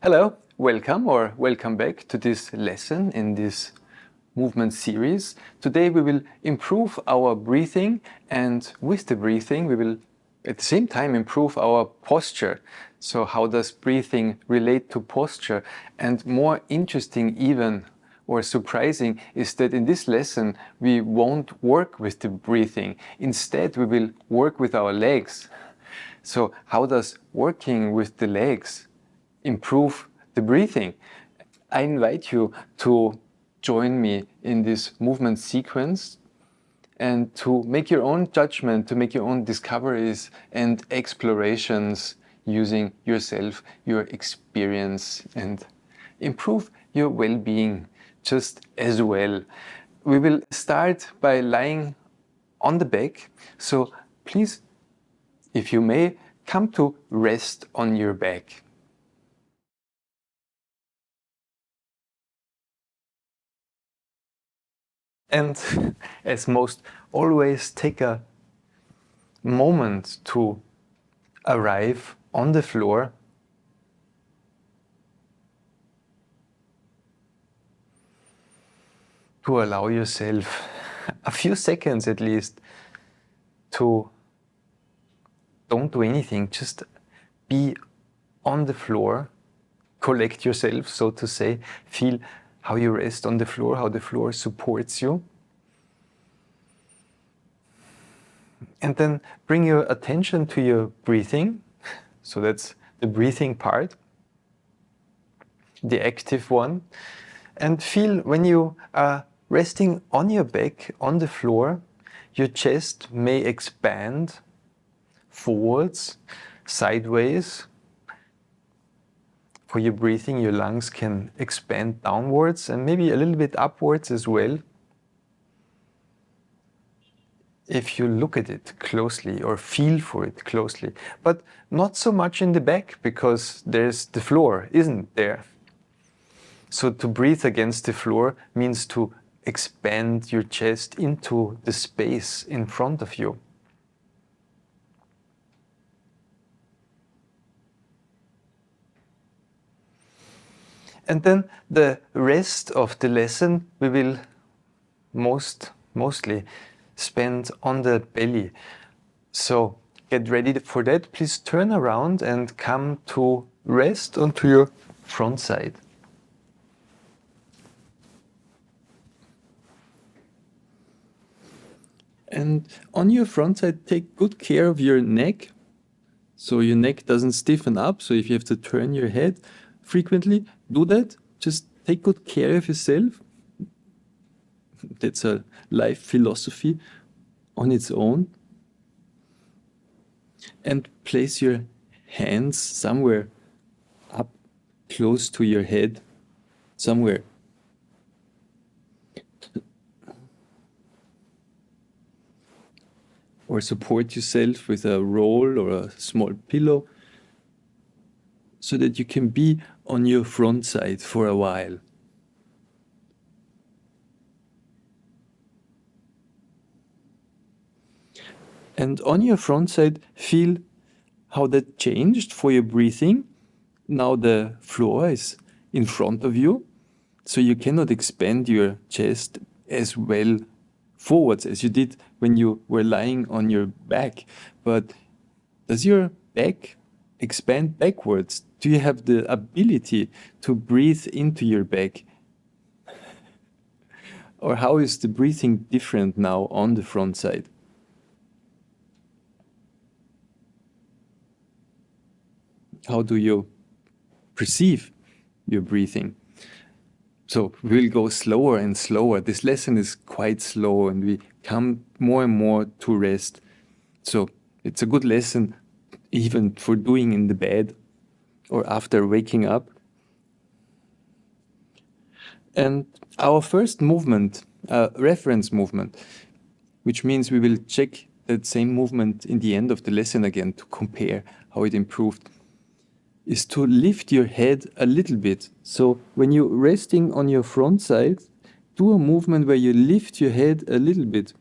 Hello, welcome back to this lesson in this movement series. Today we will improve our breathing, and with the breathing we will at the same time improve our posture. So how does breathing relate to posture? And more interesting even, or surprising, is that in this lesson we won't work with the breathing. Instead we will work with our legs. So how does working with the legs improve the breathing? I invite you to join me in this movement sequence and to make your own judgment, to make your own discoveries and explorations using yourself, your experience, and improve your well-being just as well. We will start by lying on the back, so please, if you may, come to rest on your back. And as most, always take a moment to arrive on the floor. To allow yourself a few seconds at least to don't do anything, just be on the floor, collect yourself, so to say, feel how you rest on the floor, how the floor supports you. And then bring your attention to your breathing. So that's the breathing part, the active one. And feel when you are resting on your back, on the floor, your chest may expand forwards, sideways. For your breathing, your lungs can expand downwards and maybe a little bit upwards as well. If you look at it closely or feel for it closely, but not so much in the back because there's the floor, isn't there? So to breathe against the floor means to expand your chest into the space in front of you. And then the rest of the lesson we will mostly spend on the belly. So get ready for that. Please turn around and come to rest onto your front side. And on your front side, take good care of your neck, so your neck doesn't stiffen up. So if you have to turn your head frequently, do that. Just take good care of yourself. That's a life philosophy on its own. And place your hands somewhere up close to your head, somewhere. Or support yourself with a roll or a small pillow so that you can be on your front side for a while. And on your front side, feel how that changed for your breathing. Now the floor is in front of you, so you cannot expand your chest as well forwards as you did when you were lying on your back. But does your back expand backwards? Do you have the ability to breathe into your back? Or how is the breathing different now on the front side? How do you perceive your breathing? So we'll go slower and slower. This lesson is quite slow and we come more and more to rest. So it's a good lesson even for doing in the bed or after waking up. And our first movement, reference movement, which means we will check that same movement in the end of the lesson again to compare how it improved, is to lift your head a little bit. So when you're resting on your front side, do a movement where you lift your head a little bit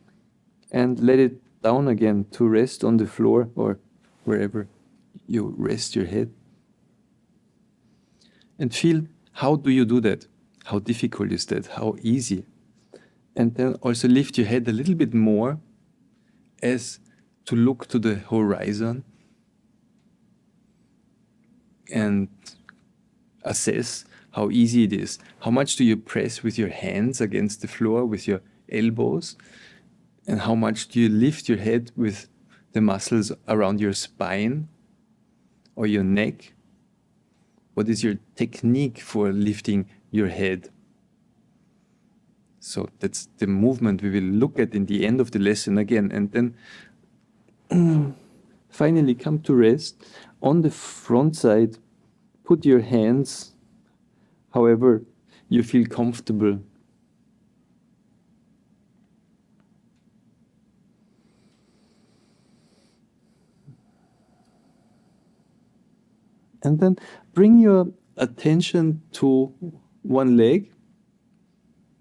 and let it down again to rest on the floor or wherever you rest your head. And feel, how do you do that? How difficult is that? How easy? And then also lift your head a little bit more as to look to the horizon and assess how easy it is. How much do you press with your hands against the floor, with your elbows? And how much do you lift your head with the muscles around your spine or your neck? What is your technique for lifting your head? So that's the movement we will look at in the end of the lesson again. And then finally come to rest. On the front side, put your hands however you feel comfortable. And then bring your attention to one leg,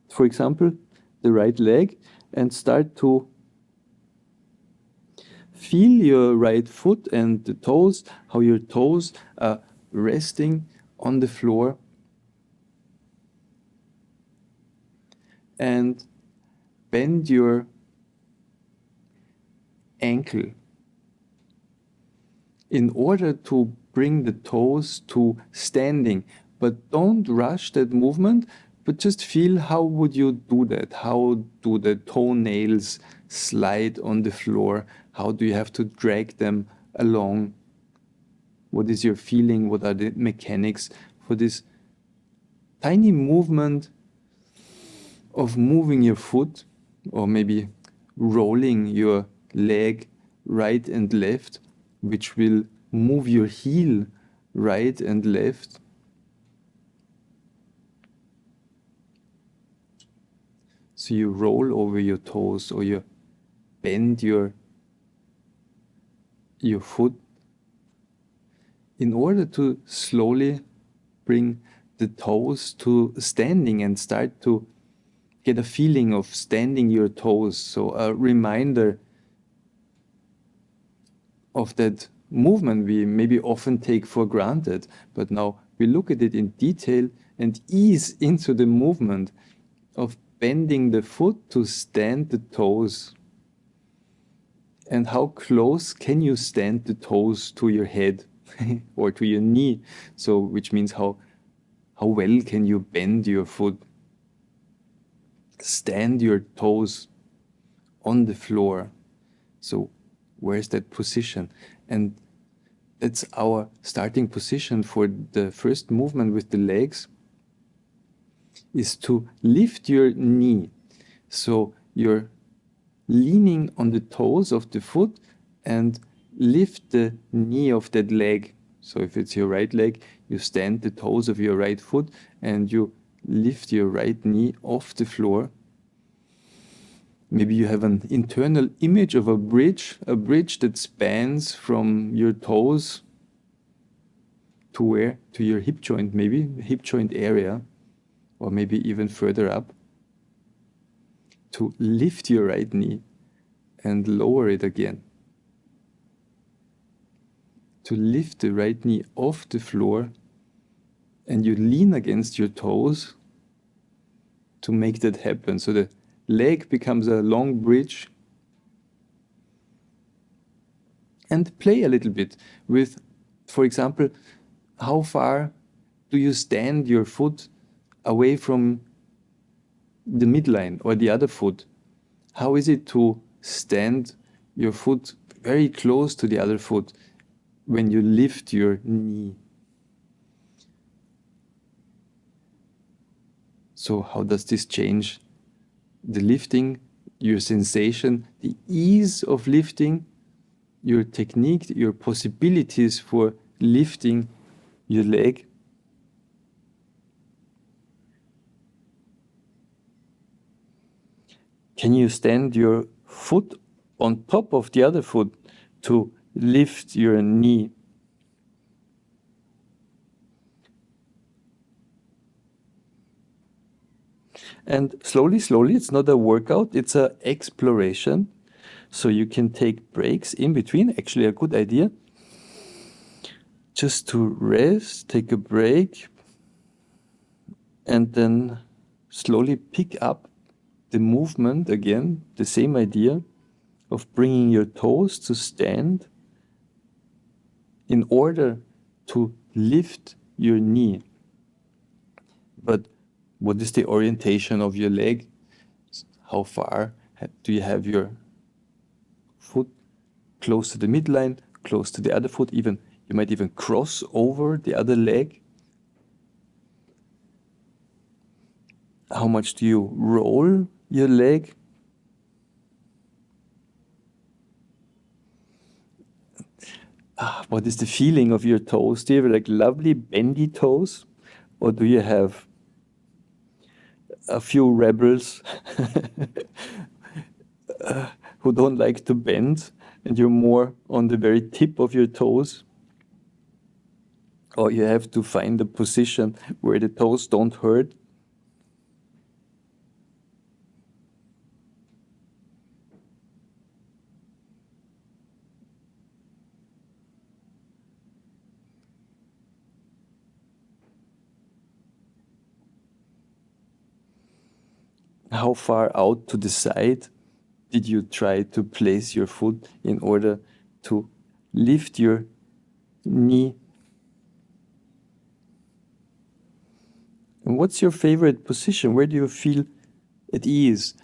for example, the right leg, and start to feel your right foot and the toes, how your toes are resting on the floor. And bend your ankle in order to bring the toes to standing. But don't rush that movement, but just feel, how would you do that? How do the toenails slide on the floor? How do you have to drag them along? What is your feeling? What are the mechanics for this tiny movement of moving your foot, or maybe rolling your leg right and left, which will move your heel right and left? So you roll over your toes, or you bend your foot in order to slowly bring the toes to standing and start to get a feeling of standing your toes. So a reminder of that movement we maybe often take for granted, but now we look at it in detail and ease into the movement of bending the foot to stand the toes. And how close can you stand the toes to your head or to your knee? So, which means how well can you bend your foot? Stand your toes on the floor. So where's that position? And that's our starting position for the first movement with the legs, is to lift your knee. So you're leaning on the toes of the foot and lift the knee of that leg. So if it's your right leg, you stand the toes of your right foot and you lift your right knee off the floor. Maybe you have an internal image of a bridge that spans from your toes to where? To your hip joint, maybe, hip joint area, or maybe even further up. To lift your right knee and lower it again. To lift the right knee off the floor, and you lean against your toes to make that happen. So the leg becomes a long bridge. And play a little bit with, for example, how far do you stand your foot away from the midline or the other foot? How is it to stand your foot very close to the other foot when you lift your knee? So how does this change the lifting, your sensation, the ease of lifting, your technique, your possibilities for lifting your leg? Can you stand your foot on top of the other foot to lift your knee? And slowly, slowly, it's not a workout, it's an exploration. So you can take breaks in between, actually a good idea. Just to rest, take a break, And then slowly pick up the movement again, the same idea of bringing your toes to stand in order to lift your knee. But what is the orientation of your leg? How far do you have your foot close to the midline, close to the other foot? Even you might even cross over the other leg. How much do you roll your leg? What is the feeling of your toes? Do you have like lovely bendy toes? Or do you have a few rebels who don't like to bend and you're more on the very tip of your toes? Or you have to find a position where the toes don't hurt? How far out to the side did you try to place your foot in order to lift your knee? And what's your favorite position? Where do you feel at ease?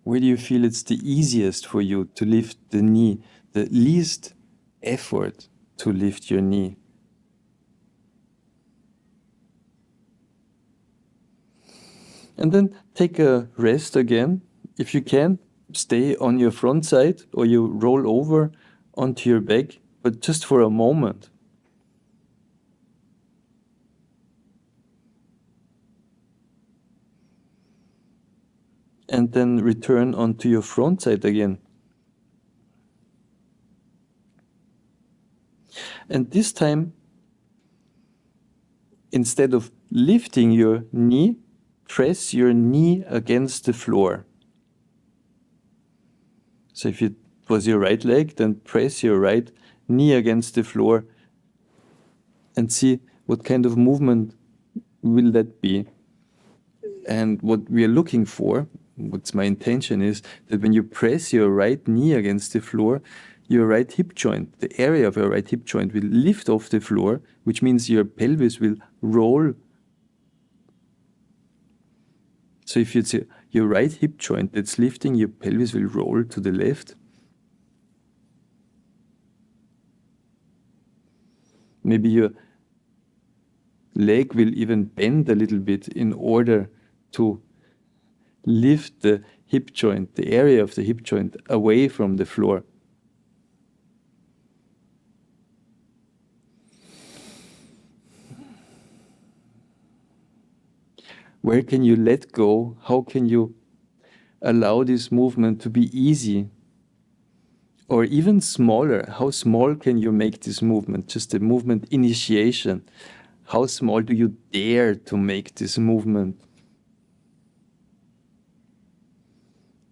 Where do you feel it's the easiest for you to lift the knee, the least effort to lift your knee? And then take a rest again. If you can, stay on your front side or you roll over onto your back, but just for a moment. And then return onto your front side again. And this time, instead of lifting your knee, press your knee against the floor. So if it was your right leg, then press your right knee against the floor and see what kind of movement will that be. And what we are looking for, what's my intention is that when you press your right knee against the floor, your right hip joint, the area of your right hip joint will lift off the floor, which means your pelvis will roll. So if it's your right hip joint that's lifting, your pelvis will roll to the left. Maybe your leg will even bend a little bit in order to lift the hip joint, the area of the hip joint, away from the floor. Where can you let go? How can you allow this movement to be easy? Or even smaller, how small can you make this movement? Just a movement initiation. How small do you dare to make this movement?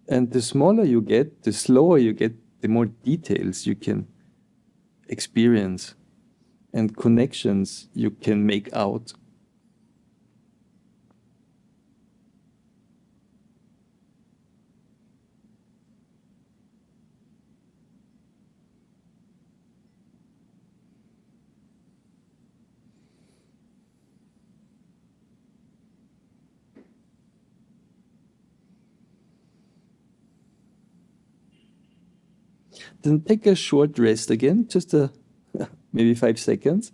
And the smaller you get, the slower you get, the more details you can experience and connections you can make out. Then take a short rest again, just maybe 5 seconds.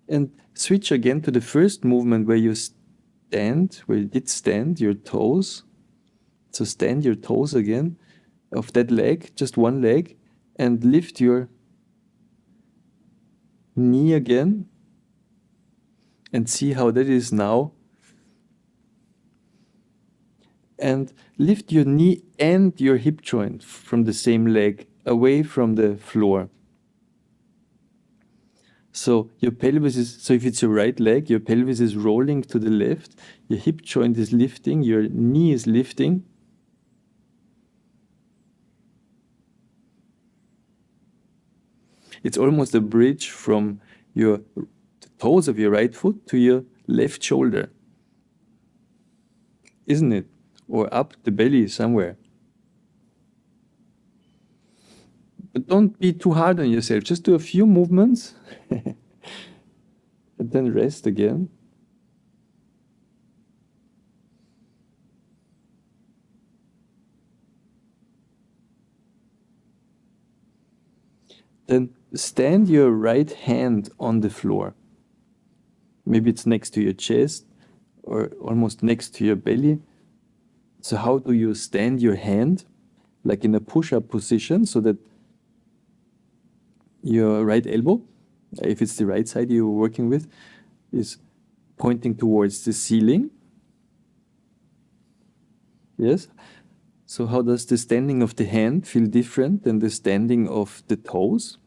And switch again to the first movement where you stand, where you did stand your toes. So stand your toes again of that leg, just one leg, and lift your knee again and see how that is now. And lift your knee and your hip joint from the same leg away from the floor. So your pelvis is, so if it's your right leg, your pelvis is rolling to the left, your hip joint is lifting, your knee is lifting. It's almost a bridge from your toes of your right foot to your left shoulder, isn't it? Or up the belly somewhere. But don't be too hard on yourself. Just do a few movements and then rest again. Then stand your right hand on the floor. Maybe it's next to your chest or almost next to your belly. So how do you stand your hand? Like in a push-up position, so that your right elbow, if it's the right side you're working with, is pointing towards the ceiling. Yes? So how does the standing of the hand feel different than the standing of the toes?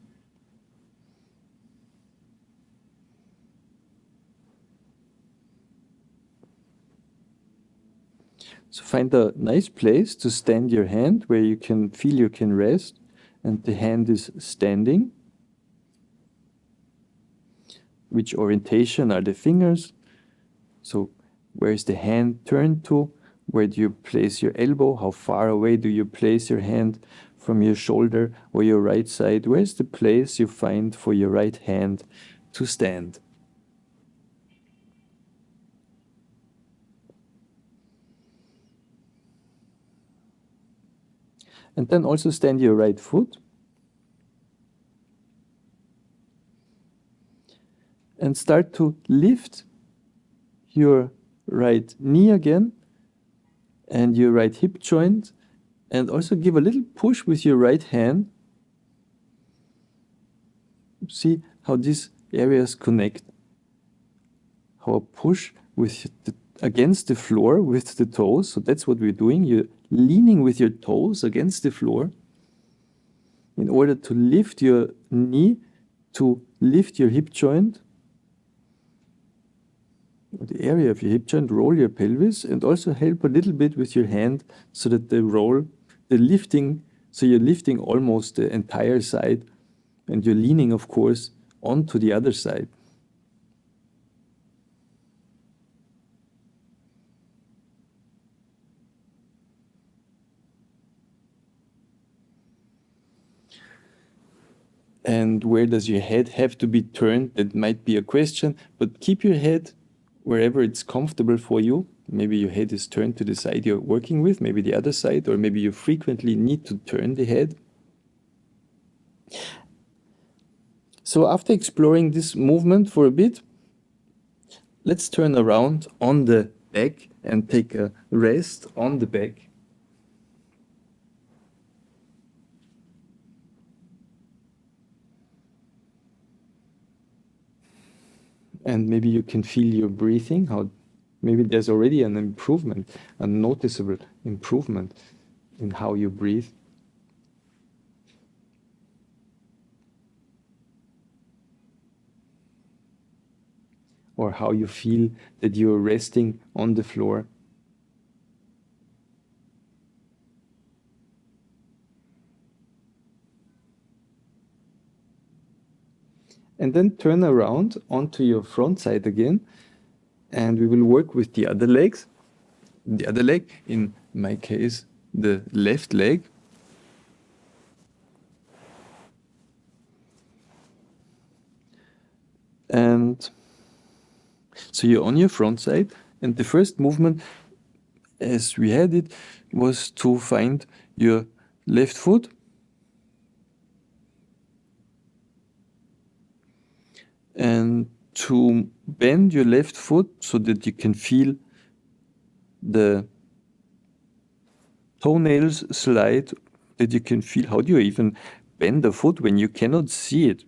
So find a nice place to stand your hand where you can feel you can rest and the hand is standing. Which orientation are the fingers? So where is the hand turned to? Where do you place your elbow? How far away do you place your hand from your shoulder or your right side? Where's the place you find for your right hand to stand? And then also stand your right foot. And start to lift your right knee again and your right hip joint, and also give a little push with your right hand. See how these areas connect. How a push with against the floor with the toes. So that's what we're doing. You're leaning with your toes against the floor in order to lift your knee, to lift your hip joint, the area of your hip joint, roll your pelvis, and also help a little bit with your hand so that the lifting, so you're lifting almost the entire side and you're leaning, of course, onto the other side. And where does your head have to be turned? That might be a question, but keep your head wherever it's comfortable for you. Maybe your head is turned to the side you're working with, maybe the other side, or maybe you frequently need to turn the head. So after exploring this movement for a bit, let's turn around on the back and take a rest on the back. And maybe you can feel your breathing, how maybe there's already an improvement, a noticeable improvement in how you breathe. Or how you feel that you're resting on the floor. And then turn around onto your front side again, and we will work with the other legs. The other leg, in my case, the left leg. And so you're on your front side, and the first movement, as we had it, was to find your left foot. And to bend your left foot so that you can feel the toenails slide, that you can feel, how do you even bend the foot when you cannot see it?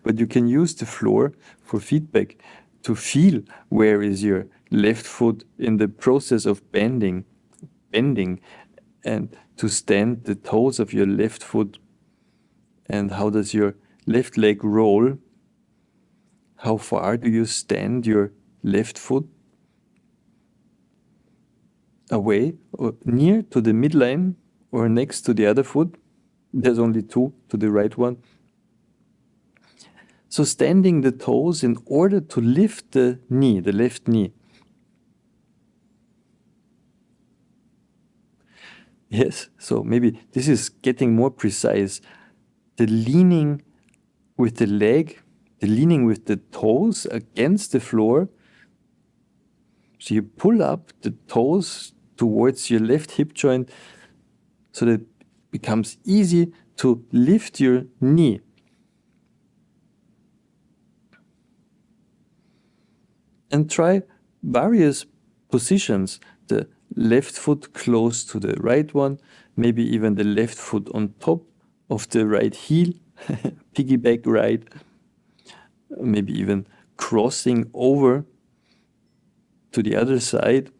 But you can use the floor for feedback to feel where is your left foot in the process of bending, and to stand the toes of your left foot, and how does your left leg roll. How far do you stand your left foot? Away or near to the midline or next to the other foot? There's only two, to the right one. So standing the toes in order to lift the knee, the left knee. Yes, so maybe this is getting more precise. The leaning with the leg, the leaning with the toes against the floor. So you pull up the toes towards your left hip joint so that it becomes easy to lift your knee. And try various positions. The left foot close to the right one, maybe even the left foot on top of the right heel, piggyback ride, maybe even crossing over to the other side.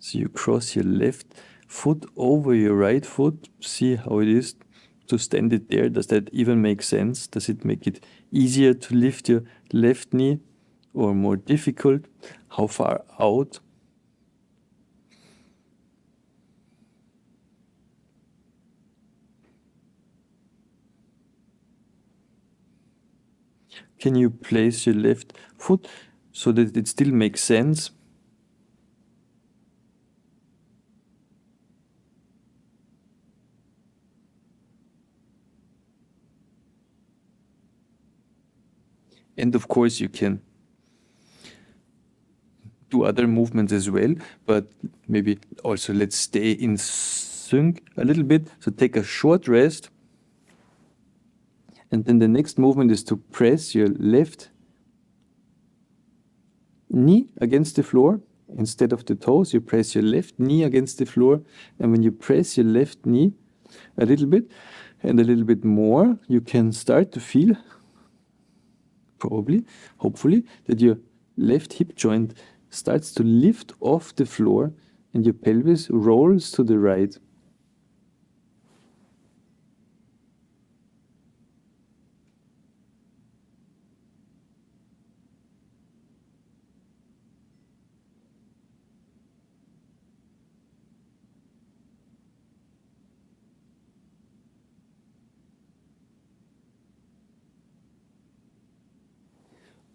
So you cross your left foot over your right foot. See how it is to stand it there. Does that even make sense? Does it make it easier to lift your left knee or more difficult? How far out? Can you place your left foot so that it still makes sense? And of course you can do other movements as well, but maybe also let's stay in sync a little bit. So take a short rest. And then the next movement is to press your left knee against the floor. Instead of the toes, you press your left knee against the floor. And when you press your left knee a little bit and a little bit more, you can start to feel, probably, hopefully, that your left hip joint starts to lift off the floor and your pelvis rolls to the right.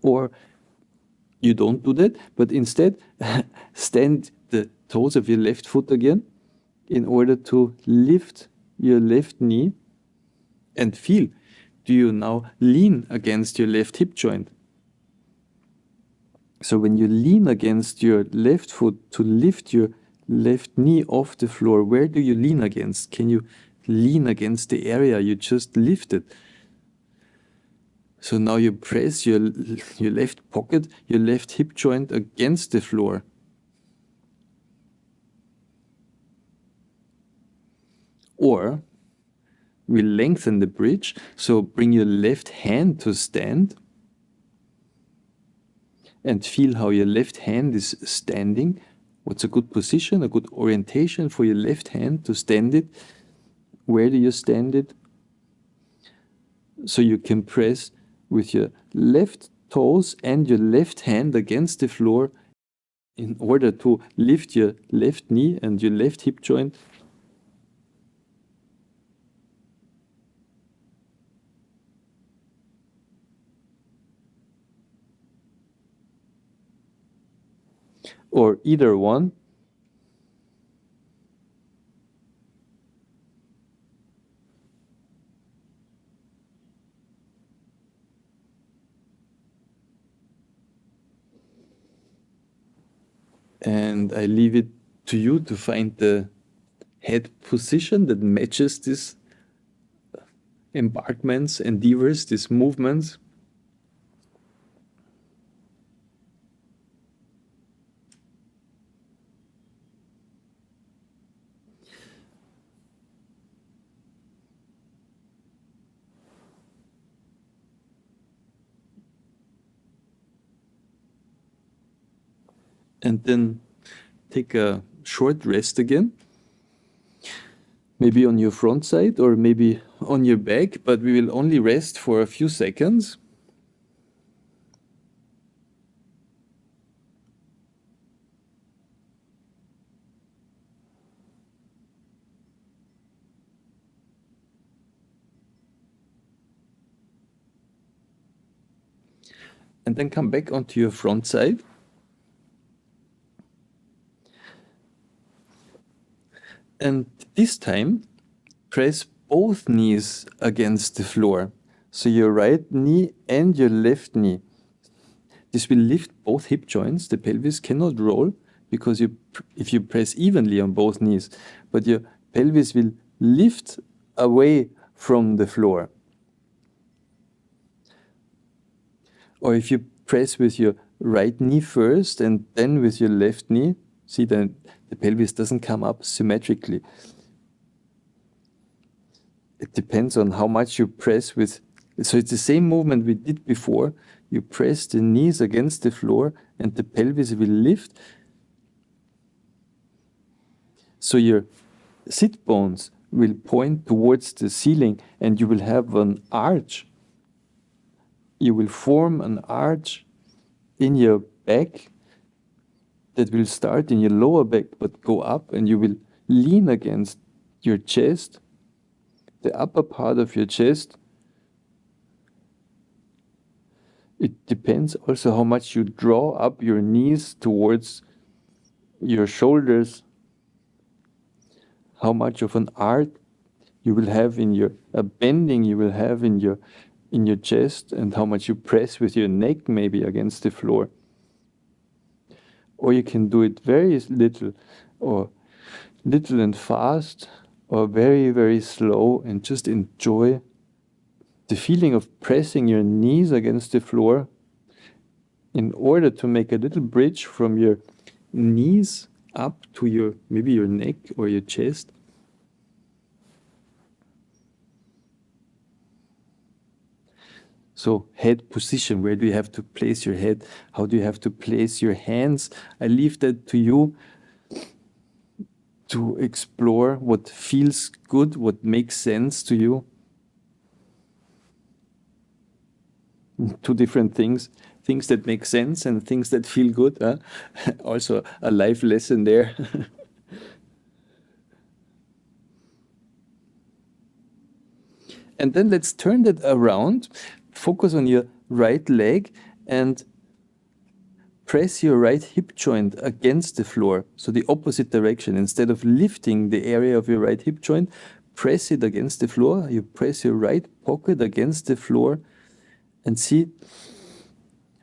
Or you don't do that, but instead stand the toes of your left foot again in order to lift your left knee and feel. Do you now lean against your left hip joint? So when you lean against your left foot to lift your left knee off the floor, where do you lean against? Can you lean against the area you just lifted? So now you press your left pocket, your left hip joint against the floor. Or we lengthen the bridge, so bring your left hand to stand and feel how your left hand is standing. What's a good position, a good orientation for your left hand to stand it? Where do you stand it? So you can press with your left toes and your left hand against the floor in order to lift your left knee and your left hip joint. Or either one. And I leave it to you to find the head position that matches these embarkments, endeavors, these movements. And then take a short rest again. Maybe on your front side or maybe on your back, but we will only rest for a few seconds. and then come back onto your front side. And this time, press both knees against the floor. So your right knee and your left knee. This will lift both hip joints. The pelvis cannot roll because if you press evenly on both knees, but your pelvis will lift away from the floor. Or if you press with your right knee first and then with your left knee, see then the pelvis doesn't come up symmetrically. It depends on how much you press with. So it's the same movement we did before. You press the knees against the floor and the pelvis will lift. So your sit bones will point towards the ceiling and you will have an arch. You will form an arch in your back that will start in your lower back but go up, and you will lean against your chest, the upper part of your chest. It depends also how much you draw up your knees towards your shoulders, how much of an arc you will have in your, a bending you will have in your chest, and how much you press with your neck maybe against the floor. Or you can do it very little, or little and fast, or very, very slow, and just enjoy the feeling of pressing your knees against the floor in order to make a little bridge from your knees up to your, maybe your neck or your chest. So head position, where do you have to place your head? How do you have to place your hands? I leave that to you to explore what feels good, what makes sense to you. Two different things that make sense and things that feel good. Huh? Also a life lesson there. And then let's turn that around. Focus on your right leg and press your right hip joint against the floor. So the opposite direction. Instead of lifting the area of your right hip joint, press it against the floor. You press your right pocket against the floor, and see,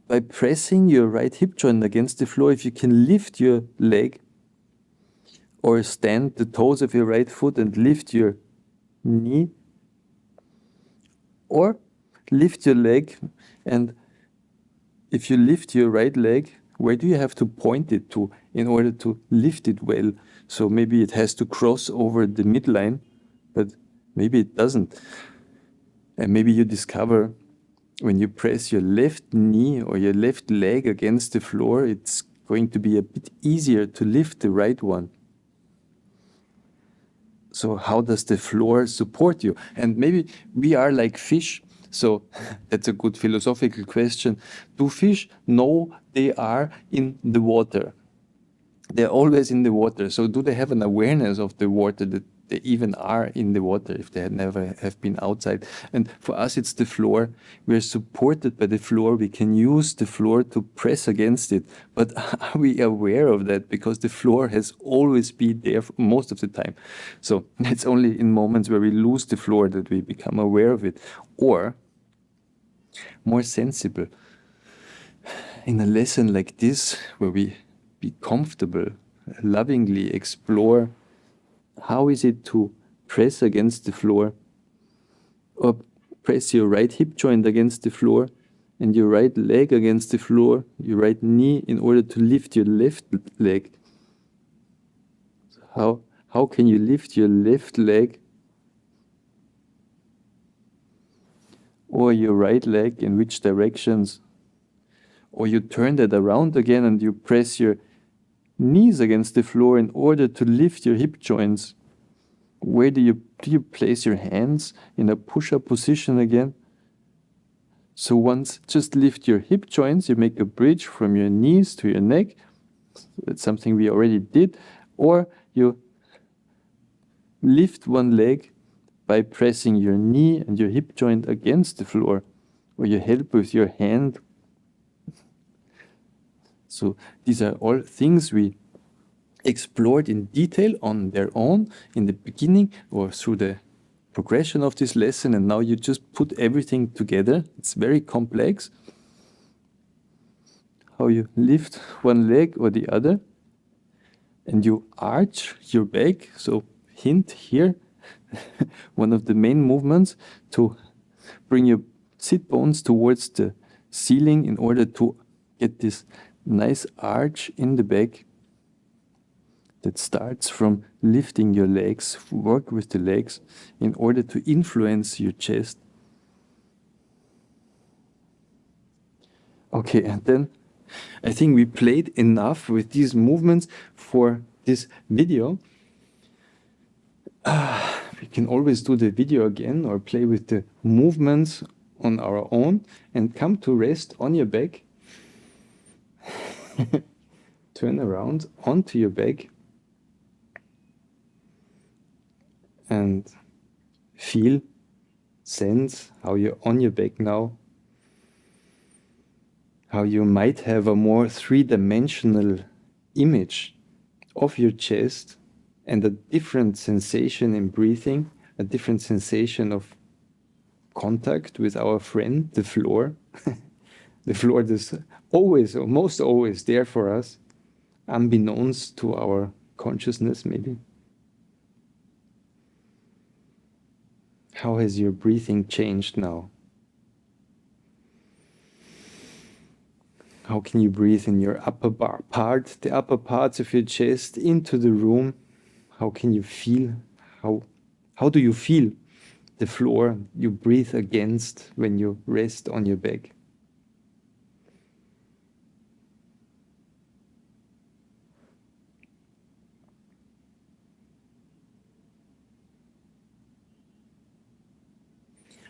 by pressing your right hip joint against the floor, if you can lift your leg or stand the toes of your right foot and lift your knee, or lift your leg, and if you lift your right leg, where do you have to point it to in order to lift it well? So maybe it has to cross over the midline, but maybe it doesn't. And maybe you discover when you press your left knee or your left leg against the floor, it's going to be a bit easier to lift the right one. So how does the floor support you? And maybe we are like fish. So that's a good philosophical question. Do fish know they are in the water? They're always in the water. So do they have an awareness of the water, that they even are in the water if they had never have been outside? And for us, it's the floor. We're supported by the floor. We can use the floor to press against it. But are we aware of that? Because the floor has always been there most of the time. So it's only in moments where we lose the floor that we become aware of it. Or more sensible. In a lesson like this, where we be comfortable, lovingly explore how is it to press against the floor, or press your right hip joint against the floor and your right leg against the floor, your right knee, in order to lift your left leg. So how can you lift your left leg or your right leg, in which directions? Or you turn that around again and you press your knees against the floor in order to lift your hip joints. Where do you place your hands? In a push-up position again. So once, just lift your hip joints, you make a bridge from your knees to your neck. That's something we already did. Or you lift one leg by pressing your knee and your hip joint against the floor, or you help with your hand So these are all things we explored in detail on their own in the beginning or through the progression of this lesson, and now you just put everything together. It's very complex. How you lift one leg or the other, and you arch your back. So hint here, one of the main movements to bring your sit bones towards the ceiling in order to get this nice arch in the back that starts from lifting your legs, work with the legs in order to influence your chest. Okay, and then I think we played enough with these movements for this video. We can always do the video again or play with the movements on our own and come to rest on your back. Turn around onto your back and feel, sense how you're on your back now. How you might have a more three-dimensional image of your chest and a different sensation in breathing, a different sensation of contact with our friend, the floor. The floor is always, or most always, there for us, unbeknownst to our consciousness, maybe. How has your breathing changed now? How can you breathe in your upper part, the upper parts of your chest into the room? How can you feel? How do you feel the floor you breathe against when you rest on your back?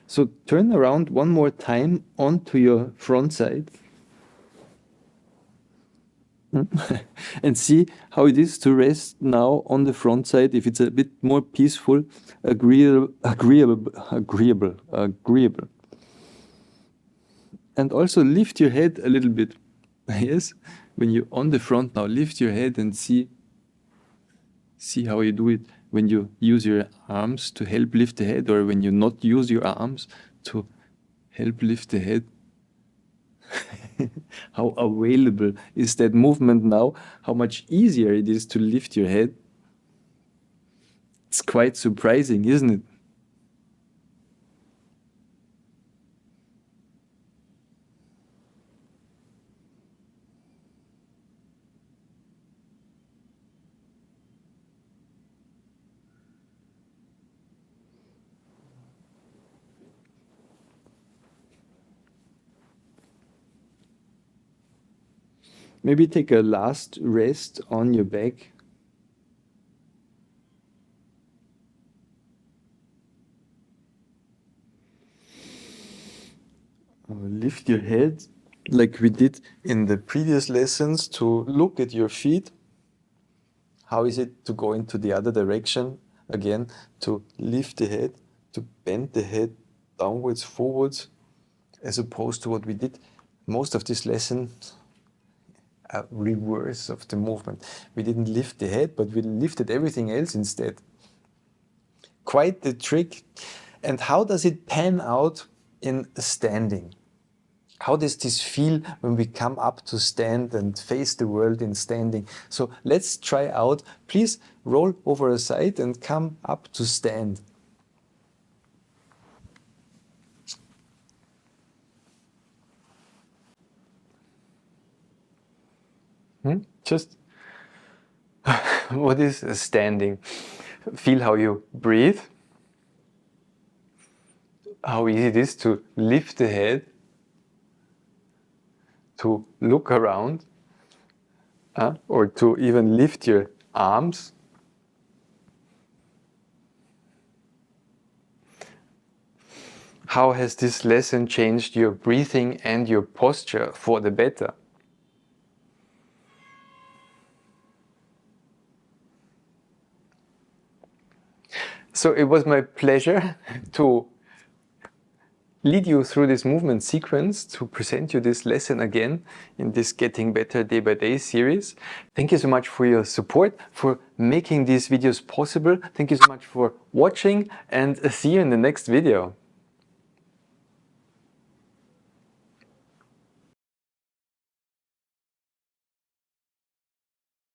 So turn around one more time onto your front side. And see how it is to rest now on the front side, if it's a bit more peaceful, agreeable. And also lift your head a little bit. Yes, when you're on the front now, lift your head and see how you do it when you use your arms to help lift the head, or when you not use your arms to help lift the head. How available is that movement now? How much easier it is to lift your head? It's quite surprising, isn't it? Maybe take a last rest on your back. Lift your head like we did in the previous lessons, to look at your feet. How is it to go into the other direction? Again, to lift the head, to bend the head downwards, forwards, as opposed to what we did most of this lesson, a reverse of the movement. We didn't lift the head, but we lifted everything else instead. Quite the trick. And how does it pan out in standing? How does this feel when we come up to stand and face the world in standing? So let's try out. Please roll over a side and come up to stand. Just what is standing? Feel how you breathe. How easy it is to lift the head, to look around, or to even lift your arms. How has this lesson changed your breathing and your posture for the better? So it was my pleasure to lead you through this movement sequence to present you this lesson again in this Getting Better Day by Day series. Thank you so much for your support, for making these videos possible. Thank you so much for watching, and see you in the next video.